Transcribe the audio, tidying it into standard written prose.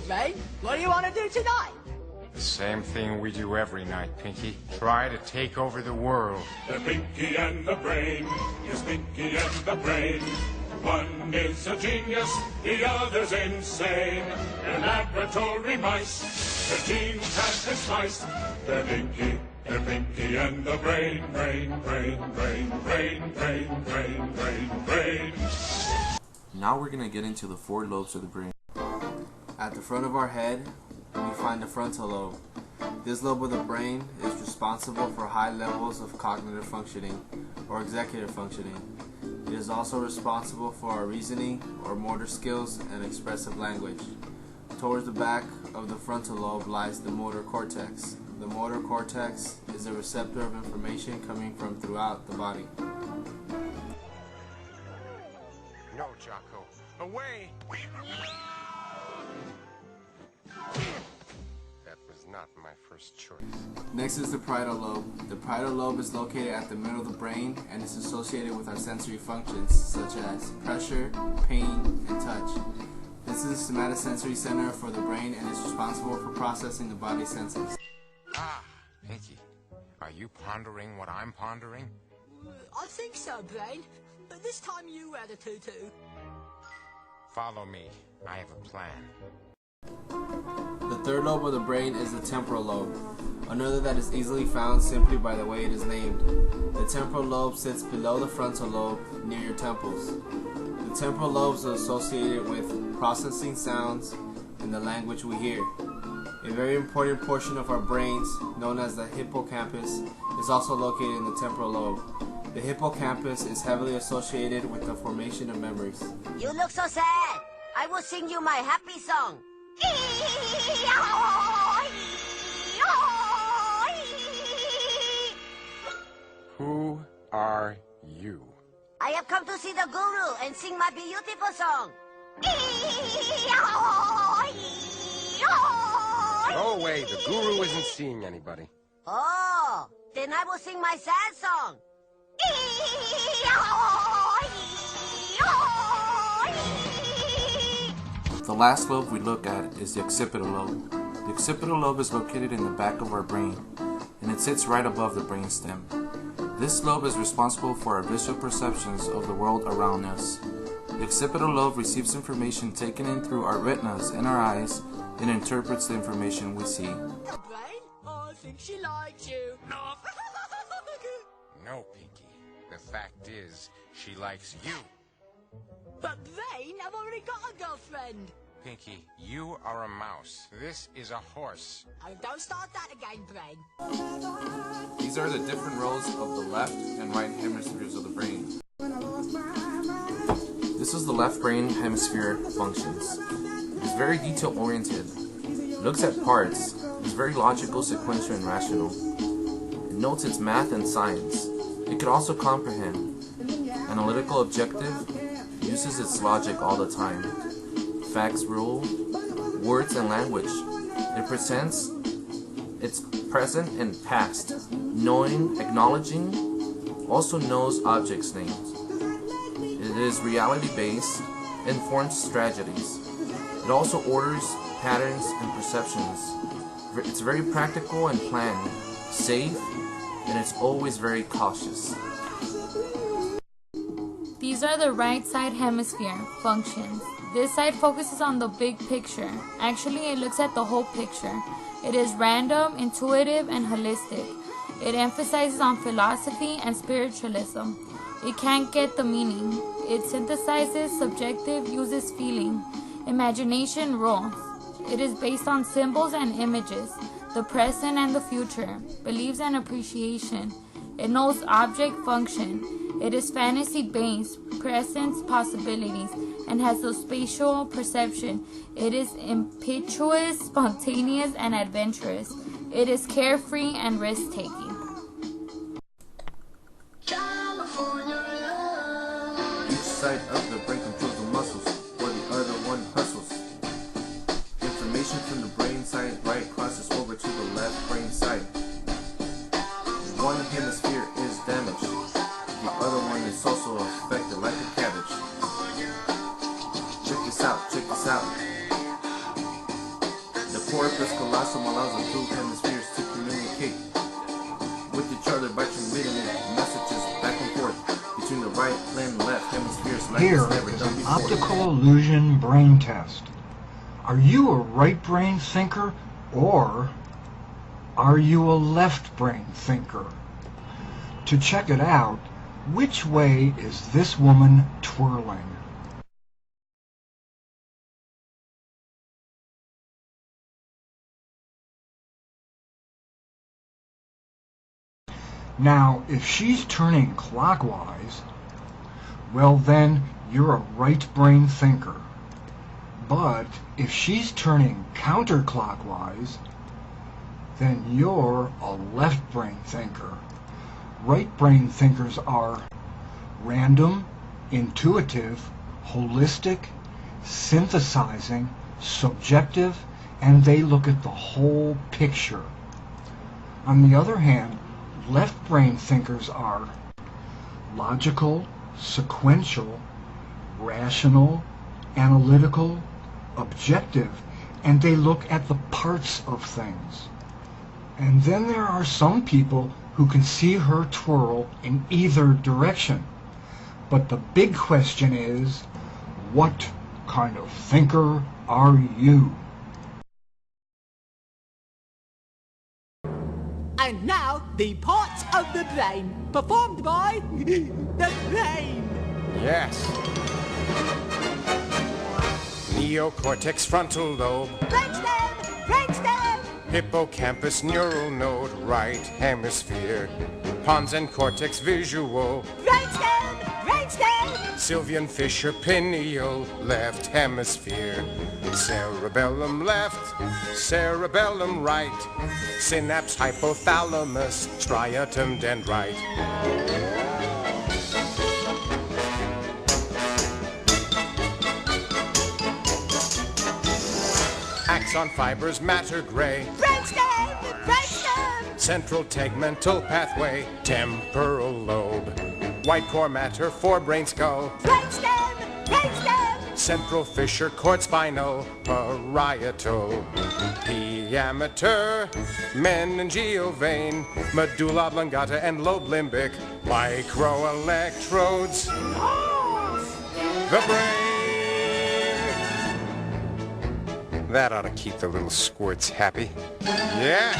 brain. What do you want to do tonight? The same thing we do every night, Pinky. Try to take over the world. The Pinky and the Brain. Yes, Pinky and the Brain. One is a genius, the other's insane. They're laboratory mice. Their genes have been sliced. They're Pinky and the Brain. Brain, brain, brain, brain, brain, brain, brain, brain. Now we're gonna get into the 4 lobes of the brain. At the front of our head, we find the frontal lobe. This lobe of the brain is responsible for high levels of cognitive functioning or executive functioning. It is also responsible for our reasoning or motor skills and expressive language. Towards the back of the frontal lobe lies the motor cortex. The motor cortex is a receptor of information coming from throughout the body. No, Jocko. Away! That was not my first choice. Next is the parietal lobe. The parietal lobe is located at the middle of the brain and is associated with our sensory functions such as pressure, pain, and touch. This is the somatosensory center for the brain and is responsible for processing the body's senses. Ah, Pinky. Are you pondering what I'm pondering? I think so, Brain. But this time you wear the tutu. Follow me. I have a plan. The third lobe of the brain is the temporal lobe, another that is easily found simply by the way it is named. The temporal lobe sits below the frontal lobe near your temples. The temporal lobes are associated with processing sounds and the language we hear. A very important portion of our brains, known as the hippocampus, is also located in the temporal lobe. The hippocampus is heavily associated with the formation of memories. You look so sad. I will sing you my happy song. Who are you? I have come to see the guru and sing my beautiful song. Go away. The guru isn't seeing anybody. Oh, then I will sing my sad song. The last lobe we look at is the occipital lobe. The occipital lobe is located in the back of our brain, and it sits right above the brainstem. This lobe is responsible for our visual perceptions of the world around us. The occipital lobe receives information taken in through our retinas in our eyes and interprets the information we see. Brain, I think she likes you. No, Pinky. The fact is, she likes you. But Brain, I've already got a girlfriend. Pinky, you are a mouse. This is a horse. Oh, don't start that again, Brain. These are the different roles of the left and right hemispheres of the brain. This is the left brain hemisphere functions. It is very detail-oriented. It looks at parts. It is very logical, sequential, and rational. It notes its math and science. It can also comprehend. Analytical, objective, uses its logic all the time. Facts rule, words and language. It presents its present and past, knowing, acknowledging, also knows objects' names. It is reality-based and forms strategies. It also orders patterns and perceptions. It's very practical and planned, safe, and it's always very cautious. These are the right side hemisphere functions. This side focuses on the big picture. Actually, it looks at the whole picture. It is random, intuitive, and holistic. It emphasizes on philosophy and spiritualism. It can't get the meaning. It synthesizes subjective, uses feeling. Imagination rules. It is based on symbols and images, the present and the future, beliefs and appreciation. It knows object function. It is fantasy-based, presents possibilities, and has a spatial perception. It is impetuous, spontaneous, and adventurous. It is carefree and risk-taking. Each side of the brain controls the muscles, while the other one hustles. Information from the brain side right crosses over to the left brain side. One hemisphere is damaged. The other one is also affected like a cabbage. Check this out, check this out. Here is an optical illusion brain test. Are you a right brain thinker or are you a left brain thinker? To check it out, which way is this woman twirling? Now, if she's turning clockwise, well then, you're a right brain thinker. But if she's turning counterclockwise, then you're a left brain thinker. Right brain thinkers are random, intuitive, holistic, synthesizing, subjective, and they look at the whole picture. On the other hand, left brain thinkers are logical, sequential, rational, analytical, objective, and they look at the parts of things. And then there are some people who can see her twirl in either direction. But the big question is, what kind of thinker are you? And now, the parts of the brain, performed by the brain. Yes. Neocortex, frontal lobe, Brainstem! hippocampus, neural node, right hemisphere, pons and cortex, visual, Brainstem! Sylvian Fisher, pineal, left hemisphere, cerebellum left, cerebellum right, synapse, hypothalamus, striatum, dendrite. Axon fibers, matter gray, Brainstem! central tegmental pathway, temporal lobe, white core matter, forebrain skull, Brainstem! central fissure, cord spinal, parietal, diameter, meningeal vein, medulla oblongata and lobe limbic, microelectrodes, the brain. That ought to keep the little squirts happy. Yeah.